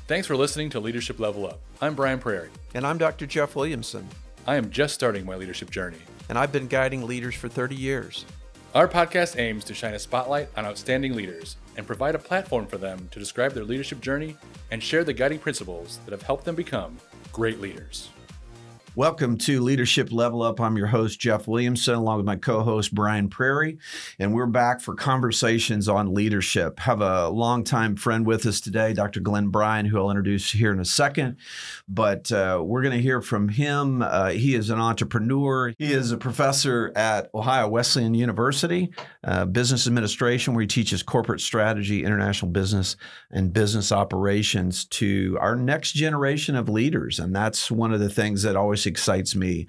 Thanks for listening to Leadership Level Up. I'm Brian Prairie. And I'm Dr. Jeff Williamson. I am just starting my leadership journey. And I've been guiding leaders for 30 years. Our podcast aims to shine a spotlight on outstanding leaders and provide a platform for them to describe their leadership journey and share the guiding principles that have helped them become great leaders. Welcome to Leadership Level Up. I'm your host, Jeff Williamson, along with my co-host, Brian Prairie, and we're back for conversations on leadership. Have a longtime friend with us today, Dr. Bryan, who I'll introduce here in a second, but we're going to hear from him. He is an entrepreneur. He is a professor at Ohio Wesleyan University, business administration, where he teaches corporate strategy, international business, and business operations to our next generation of leaders, and that's one of the things that always excites me.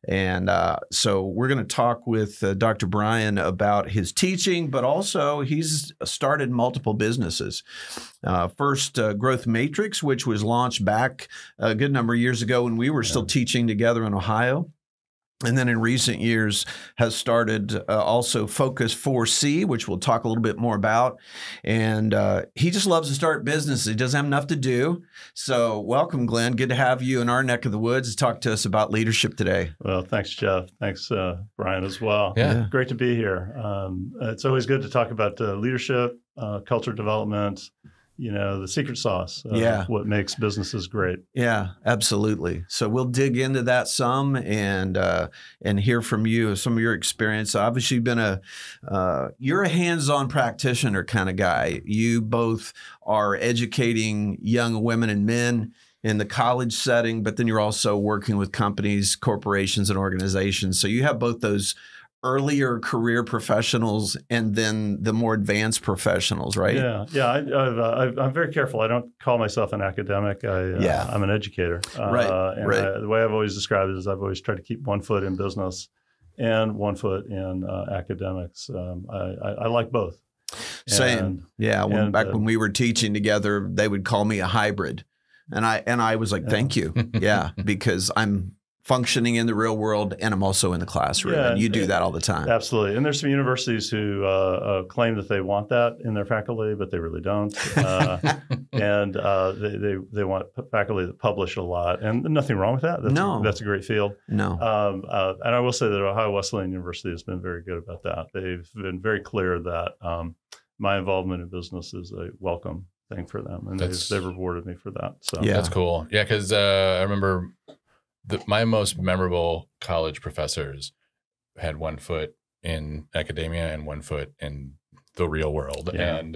And so we're going to talk with Dr. Bryan about his teaching, but also he's started multiple businesses. First, Growth Matrix, which was launched back a good number of years ago when we were still teaching together in Ohio. And then in recent years has started also Focus 4C, which we'll talk a little bit more about. And he just loves to start businesses. He doesn't have enough to do. So welcome, Glenn. Good to have you in our neck of the woods to talk to us about leadership today. Well, thanks, Jeff. Thanks, Brian, as well. Yeah. Great to be here. It's always good to talk about leadership, culture development, the secret sauce of what makes businesses great. Yeah, absolutely. So we'll dig into that some and hear from you some of your experience. Obviously, you're a hands-on practitioner kind of guy. You both are educating young women and men in the college setting, but then you're also working with companies, corporations, and organizations. So you have both those earlier career professionals and then the more advanced professionals, right? Yeah. I'm very careful. I don't call myself an academic. I'm an educator. Right. The way I've always described it is I've always tried to keep one foot in business and one foot in academics. I like both. Same. When we were teaching together, they would call me a hybrid, and I was like, thank you. Yeah, because I'm functioning in the real world, and I'm also in the classroom, and you do that all the time. Absolutely. And there's some universities who claim that they want that in their faculty, but they really don't. And they want faculty that publish a lot, and nothing wrong with that. That's a great field. No. And I will say that Ohio Wesleyan University has been very good about that. They've been very clear that my involvement in business is a welcome thing for them, and they've rewarded me for that. So That's cool. Yeah, because I remember my most memorable college professors had one foot in academia and one foot in the real world, and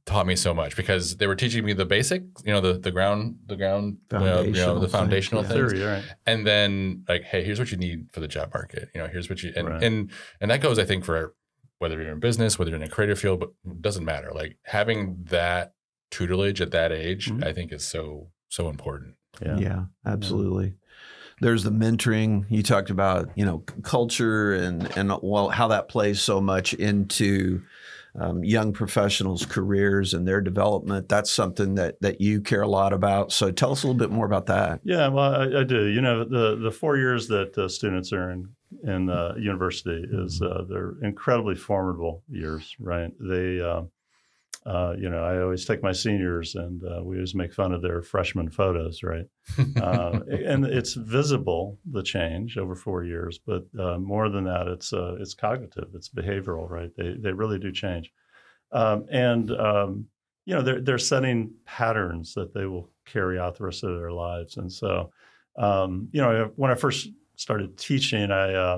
taught me so much because they were teaching me the basic, the ground, the foundational things, theory, right. And then like, hey, here's what you need for the job market. Here's what you and that goes, I think, for whether you're in business, whether you're in a creative field, but it doesn't matter. Like having that tutelage at that age, I think is so important. Yeah, absolutely. There's the mentoring you talked about, culture and how that plays so much into young professionals' careers and their development. That's something that you care a lot about. So tell us a little bit more about that. Yeah, well, I do. The 4 years that students are in university is they're incredibly formidable years, right? They I always take my seniors and we always make fun of their freshman photos, right? And it's visible, the change over 4 years, but more than that, it's cognitive, it's behavioral, right? They really do change. They're setting patterns that they will carry out the rest of their lives. And so, when I first started teaching, I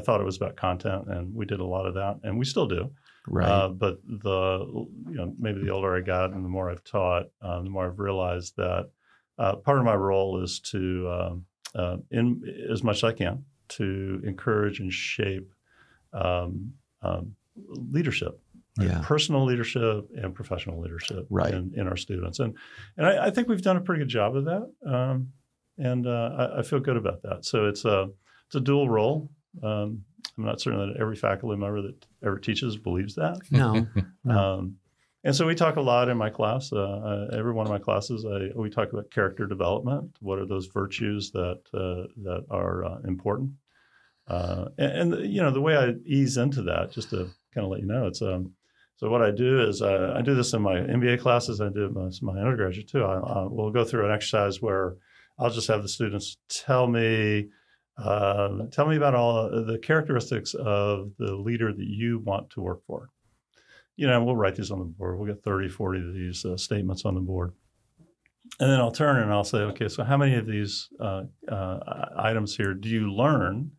thought it was about content, and we did a lot of that, and we still do. Right. But maybe the older I got and the more I've taught, the more I've realized that part of my role is to, in as much as I can, to encourage and shape leadership, right? Personal leadership and professional leadership in our students. And I think we've done a pretty good job of that. I feel good about that. So it's a dual role. I'm not certain that every faculty member that ever teaches believes that. No. And so we talk a lot in my class. Every one of my classes, we talk about character development. What are those virtues that are important? And the way I ease into that, just to kind of let you know, it's So what I do is I do this in my MBA classes. I do it in my undergraduate too. We'll go through an exercise where I'll just have the students tell me about all the characteristics of the leader that you want to work for. We'll write these on the board. We'll get 30, 40 of these statements on the board. And then I'll turn and I'll say, okay, so how many of these items here do you learn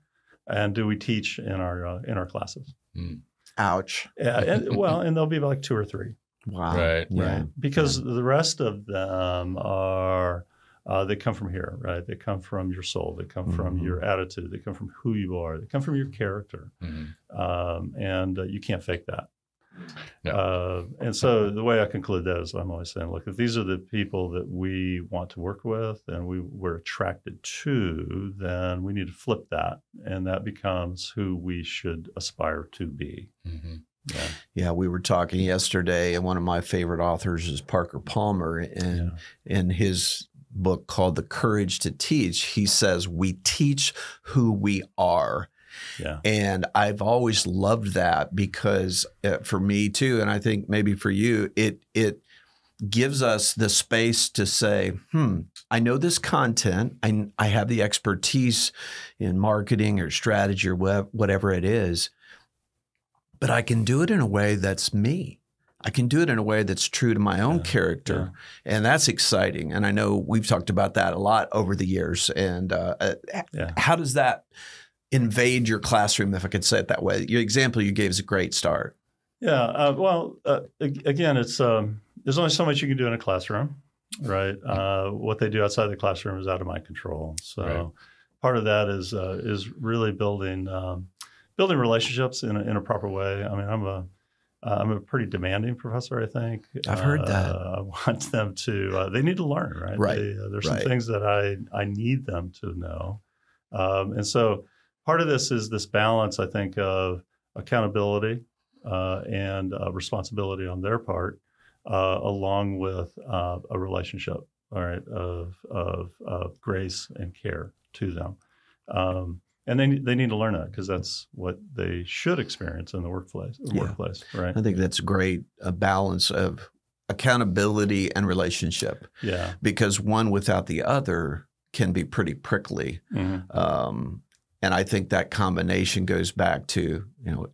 and do we teach in our classes? Mm. Ouch. Yeah, and there'll be like 2 or 3. Wow. Right. Yeah. Because the rest of them are, they come from here, right? They come from your soul. They come from your attitude. They come from who you are. They come from your character. And you can't fake that. No. And so the way I conclude that is I'm always saying, look, if these are the people that we want to work with and we're attracted to, then we need to flip that. And that becomes who we should aspire to be. Yeah, we were talking yesterday, and one of my favorite authors is Parker Palmer. And in his book called The Courage to Teach, he says, we teach who we are. Yeah. And I've always loved that because for me too, and I think maybe for you, it gives us the space to say, I know this content, I have the expertise in marketing or strategy or whatever it is, but I can do it in a way that's me. I can do it in a way that's true to my own character. And that's exciting. And I know we've talked about that a lot over the years. And how does that invade your classroom, if I could say it that way? Your example you gave is a great start. Yeah. Again, it's there's only so much you can do in a classroom, right? What they do outside the classroom is out of my control. So part of that is really building relationships in a proper way. I mean, I'm a pretty demanding professor, I think. I've heard that. I want them to, they need to learn, right? Right. There's some things that I need them to know. And so part of this is this balance, I think, of accountability and responsibility on their part, along with a relationship, all right, of grace and care to them. And they need to learn that because that's what they should experience in the workplace, right? I think that's great, a balance of accountability and relationship. Yeah. Because one without the other can be pretty prickly. And I think that combination goes back to,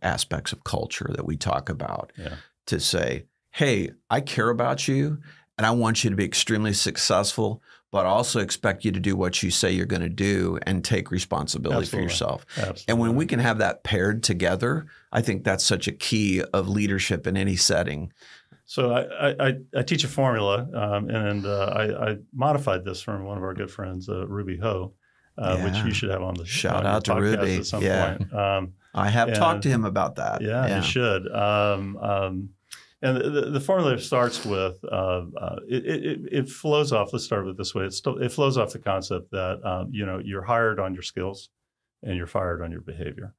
aspects of culture that we talk about to say, hey, I care about you and I want you to be extremely successful, but I also expect you to do what you say you're going to do and take responsibility for yourself. Absolutely. And when we can have that paired together, I think that's such a key of leadership in any setting. So I teach a formula, and I modified this from one of our good friends, Ruby Ho, which you should have on the shout out to Ruby at some point. I have talked to him about that. Yeah, you should. And the formula starts with it flows off. Let's start with it this way. It flows off the concept that you're hired on your skills, and you're fired on your behavior,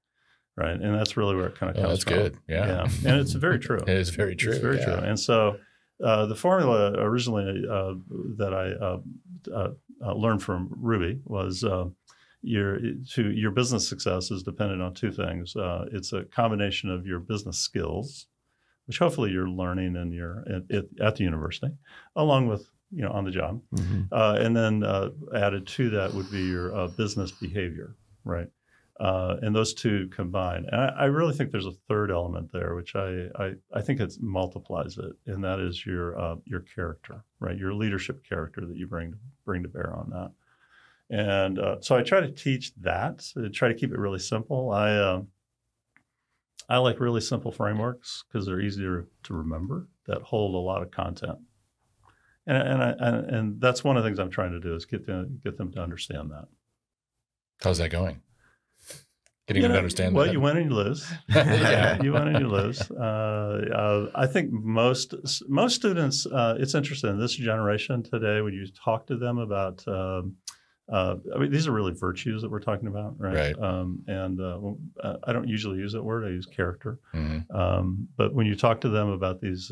right? And that's really where it kind of comes from. That's good. Yeah, and it's very true. It is very true. It's very true. And so the formula originally that I learned from Ruby was your business success is dependent on 2 things. It's a combination of your business skills, which hopefully you're learning at the university, along with on the job, and then added to that would be your business behavior, right? And those 2 combine. And I really think there's a third element there, which I think it multiplies it, and that is your character, right? Your leadership character that you bring to bear on that. And so I try to teach that. I try to keep it really simple. I like really simple frameworks because they're easier to remember, that hold a lot of content. And that's one of the things I'm trying to do is get them to understand that. How's that going? Getting them to understand well, that? You win and you lose. You win and you lose. I think most students, it's interesting, this generation today, when you talk to them about these are really virtues that we're talking about, right? I don't usually use that word. I use character. But when you talk to them about these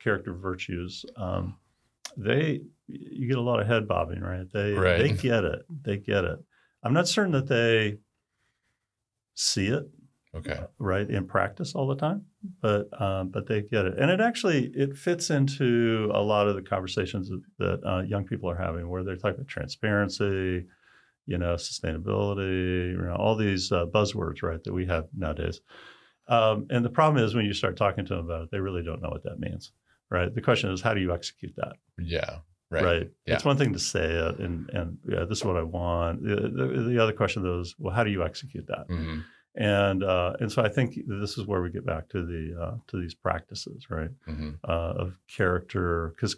character virtues, you get a lot of head bobbing, right? They get it. They get it. I'm not certain that they see it, right, in practice all the time. but they get it. And it fits into a lot of the conversations that young people are having, where they're talking about transparency, sustainability, all these buzzwords, right, that we have nowadays. And the problem is when you start talking to them about it, they really don't know what that means, right? The question is, how do you execute that? Yeah. Right. Yeah. It's one thing to say it and this is what I want. The other question though is, well, how do you execute that? Mm-hmm. And so I think this is where we get back to these practices, right? Mm-hmm. Of character, because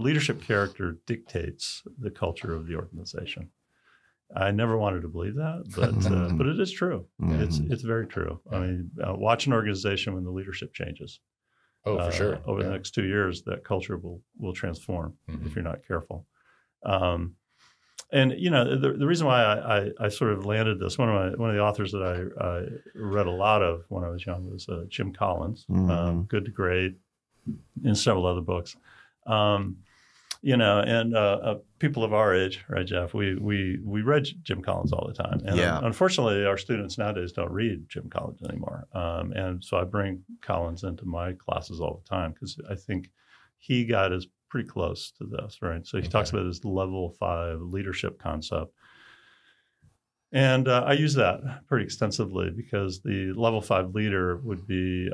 leadership character dictates the culture of the organization. I never wanted to believe that, but it is true. Mm-hmm. It's very true. I mean, watch an organization when the leadership changes. Oh, for sure. Over the next 2 years, that culture will transform if you're not careful. And the reason why I sort of landed this, one of the authors that I read a lot of when I was young was Jim Collins, Good to Great, and several other books. People of our age, right, Jeff? We read Jim Collins all the time, and unfortunately, our students nowadays don't read Jim Collins anymore. And so I bring Collins into my classes all the time because I think he got us pretty close to this, right? So he talks about his level 5 leadership concept. And I use that pretty extensively because the level 5 leader would be,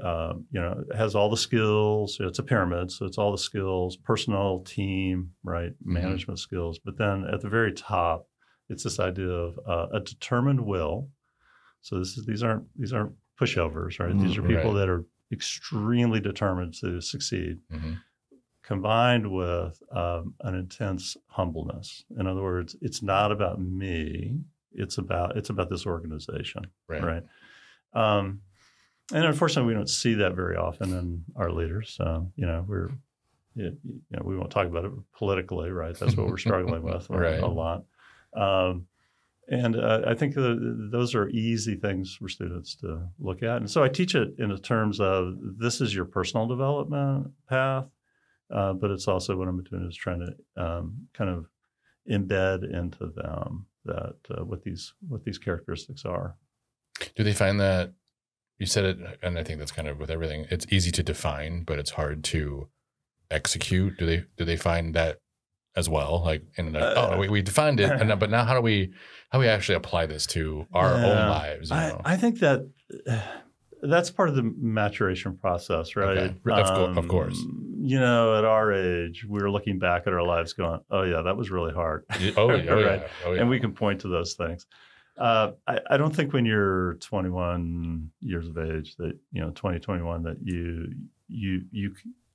has all the skills. It's a pyramid, so it's all the skills, personal, team, right, management skills. But then at the very top, it's this idea of a determined will. So these aren't pushovers, right? These are people that are extremely determined to succeed, combined with an intense humbleness. In other words, it's not about me. It's about this organization, right? And unfortunately, we don't see that very often in our leaders. We won't talk about it politically, right? That's what we're struggling with a lot. And I think those are easy things for students to look at. And so I teach it in the terms of this is your personal development path, but it's also what I'm doing is trying to kind of embed into them that what these characteristics are. Do they find that, you said it, and I think that's kind of with everything, it's easy to define, but it's hard to execute. Do they find that as well? Like, we defined it, but now how do we actually apply this to our own lives? I think that that's part of the maturation process, right? Okay. Of course. At our age, we were looking back at our lives going, oh, yeah, that was really hard. Right? Yeah. And we can point to those things. I don't think when you're 21 years of age that, 2021, that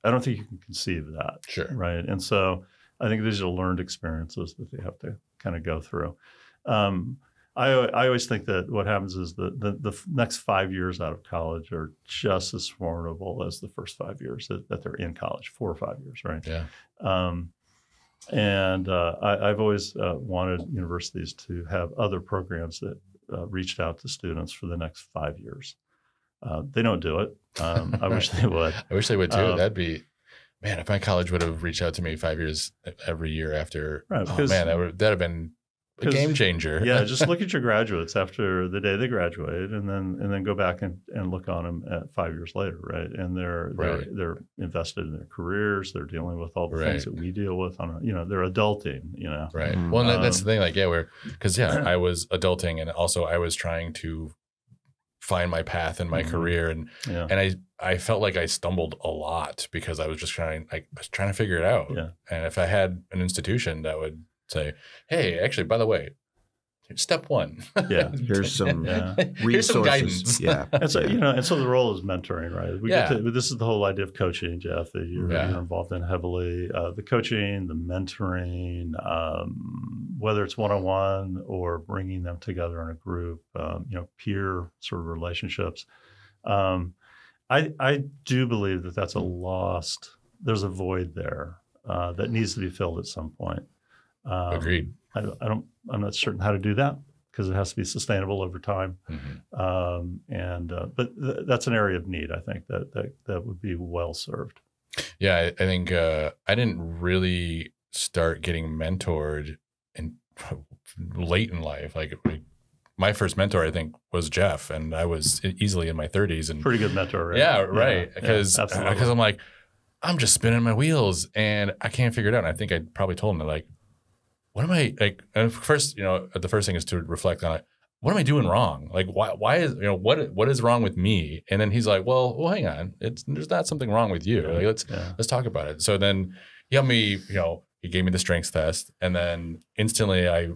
I don't think you can conceive of that. Sure. Right. And so I think these are learned experiences that they have to kind of go through. I always think that what happens is the next 5 years out of college are just as formidable as the first 5 years that they're in college, 4 or 5 years, right? Yeah. I've always wanted universities to have other programs that reached out to students for the next 5 years. They don't do it. I wish they would. I wish they would too. That'd be, man, if my college would have reached out to me 5 years every year after, that'd have been a game changer. Yeah, just look at your graduates after the day they graduated, and then go back and look on them at 5 years later, right? And they're invested in their careers. They're dealing with all the things that we deal with on they're adulting. Right. Well, that's the thing. Like, I was adulting, and also I was trying to find my path in my career, and I felt like I stumbled a lot because I was just trying to figure it out. Yeah. And if I had an institution that would say, hey, actually, by the way, step 1. Yeah. Here's some resources. Here's some guidance. Yeah. And so, and so the role is mentoring, right? This is the whole idea of coaching, Jeff, that you're involved in heavily. The coaching, the mentoring, whether it's one-on-one or bringing them together in a group, peer sort of relationships. I do believe that that's there's a void there that needs to be filled at some point. Agreed. I'm not certain how to do that because it has to be sustainable over time. But that's an area of need, I think, that would be well served. Yeah, I think I didn't really start getting mentored late in life. Like my first mentor, I think, was Jeff, and I was easily in my 30s. And pretty good mentor, right? Yeah, right. Because I'm like, I'm just spinning my wheels and I can't figure it out. And I think I probably told him like, what am I like? And first, the first thing is to reflect on it. What am I doing wrong? Like, why is, what is wrong with me? And then he's like, well, hang on. There's not something wrong with you. Like, let's talk about it. So then he helped me, he gave me the strengths test, and then instantly I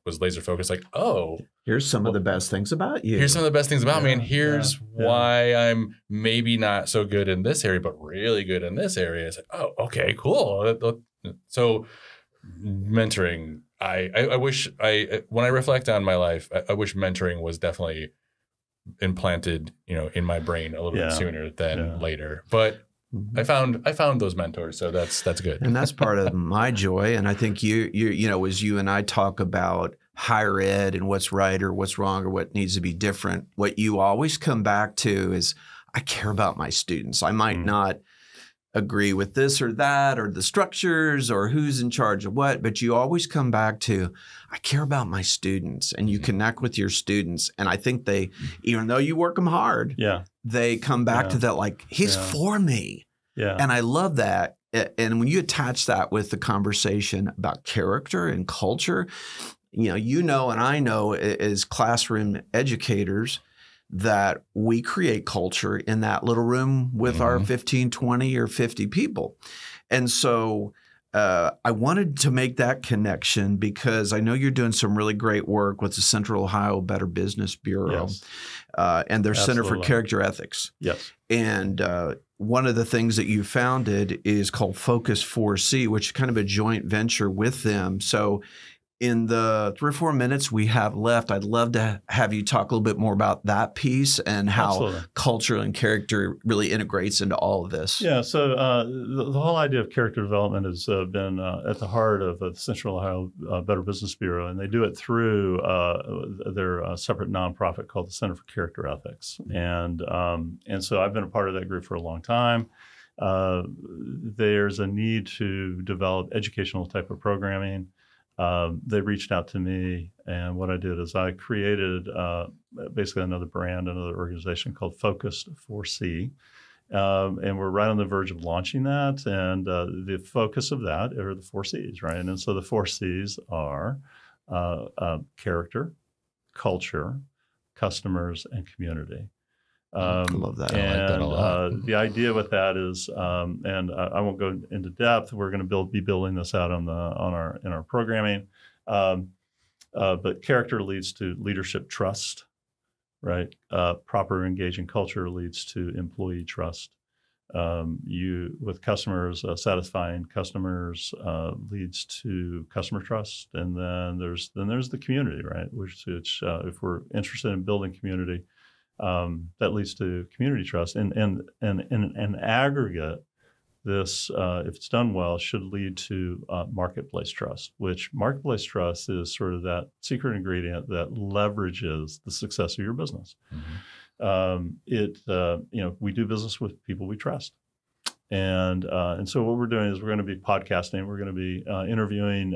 was laser focused. Like, oh, here's some of the best things about you. Here's some of the best things about me, and here's why I'm maybe not so good in this area, but really good in this area. It's like, oh, okay, cool. So mentoring, I wish when I reflect on my life, I wish mentoring was definitely implanted, in my brain a little bit sooner than later. But I found those mentors, so that's good. And that's part of my joy. And I think you as you and I talk about higher ed and what's right or what's wrong or what needs to be different, what you always come back to is, I care about my students. I might not agree with this or that or the structures or who's in charge of what, but you always come back to, I care about my students, and you connect with your students. And I think they, even though you work them hard, they come back to that, like, he's for me. Yeah. And I love that. And when you attach that with the conversation about character and culture, and I know as classroom educators that we create culture in that little room with our 15, 20, or 50 people. And so I wanted to make that connection because I know you're doing some really great work with the Central Ohio Better Business Bureau and their Center for Character Ethics. Yes. And one of the things that you founded is called Focus 4C, which is kind of a joint venture with them. So in the 3 or 4 minutes we have left, I'd love to have you talk a little bit more about that piece and how culture and character really integrates into all of this. Yeah, so the whole idea of character development has been at the heart of the Central Ohio Better Business Bureau, and they do it through their separate nonprofit called the Center for Character Ethics. And so I've been a part of that group for a long time. There's a need to develop educational type of programming. They reached out to me, and what I did is I created basically another brand, another organization called Focus 4C, and we're right on the verge of launching that. And the focus of that are the 4 C's, right? And so the 4 C's are character, culture, customers, and community. I love that. I like that a lot. The idea with that is, and I won't go into depth. We're going to be building this out in our programming. But character leads to leadership trust, right? Proper engaging culture leads to employee trust. With customers, satisfying customers leads to customer trust, and then there's the community, right? Which if we're interested in building community. That leads to community trust, and in aggregate, this, if it's done well, should lead to marketplace trust. Which marketplace trust is sort of that secret ingredient that leverages the success of your business. We do business with people we trust, and so what we're doing is we're going to be podcasting. We're going to be interviewing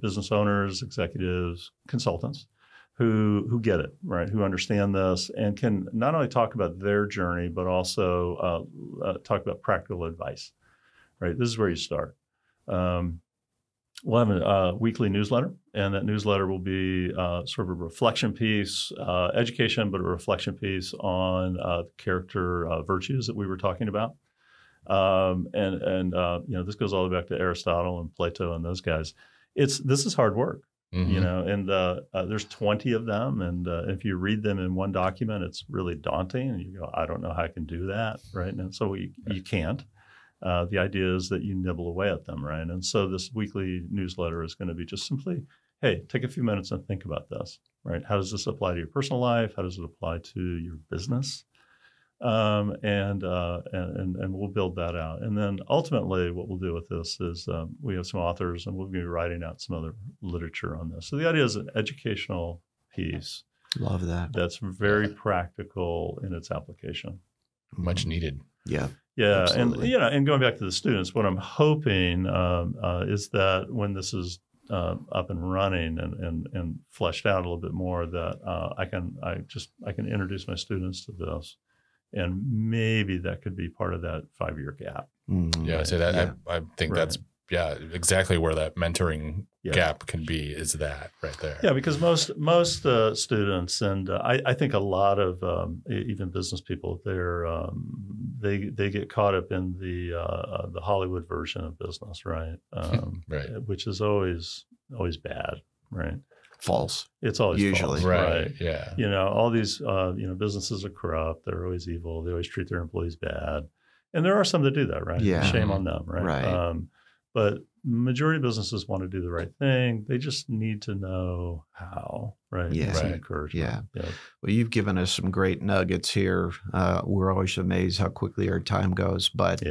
business owners, executives, consultants. Who get it, right? Who understand this and can not only talk about their journey, but also talk about practical advice, right? This is where you start. We'll have a weekly newsletter, and that newsletter will be sort of a reflection piece, education, but a reflection piece on character virtues that we were talking about. This goes all the way back to Aristotle and Plato and those guys. This is hard work. And there's 20 of them. And if you read them in one document, it's really daunting. And you go, I don't know how I can do that, right? And so you can't. The idea is that you nibble away at them, right? And so this weekly newsletter is going to be just simply, hey, take a few minutes and think about this, right? How does this apply to your personal life? How does it apply to your business? And we'll build that out. And then ultimately what we'll do with this is we have some authors, and we'll be writing out some other literature on this. So the idea is an educational piece. Love that. That's very practical in its application. Much needed. Yeah. Yeah. Absolutely. And going back to the students, what I'm hoping is that when this is up and running and fleshed out a little bit more, that I can introduce my students to this, and maybe that could be part of that 5-year gap. Mm-hmm. Yeah, I say that. I think that's exactly where that mentoring gap can be, is that right there. Yeah, because most students, and I think a lot of even business people, they get caught up in the Hollywood version of business, right? Right. Which is always bad, right? False. It's always usually false, right. Yeah. All these businesses are corrupt. They're always evil. They always treat their employees bad, and there are some that do that, right? Yeah. Shame on them, right? Right. But majority of businesses want to do the right thing. They just need to know how, right? Yeah. Some Right. encouragement. Yeah. Well, you've given us some great nuggets here. We're always amazed how quickly our time goes, but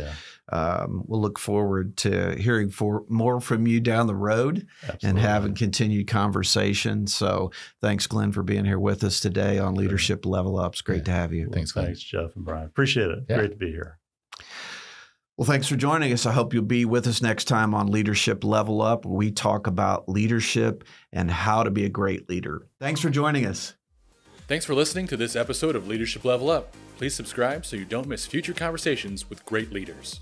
we'll look forward to hearing more from you down the road. Absolutely. And having continued conversation. So thanks, Glenn, for being here with us today on Leadership Level Up. It's great to have you. Thanks, Glenn. Thanks, Jeff and Brian. Appreciate it. Yeah. Great to be here. Well, thanks for joining us. I hope you'll be with us next time on Leadership Level Up, where we talk about leadership and how to be a great leader. Thanks for joining us. Thanks for listening to this episode of Leadership Level Up. Please subscribe so you don't miss future conversations with great leaders.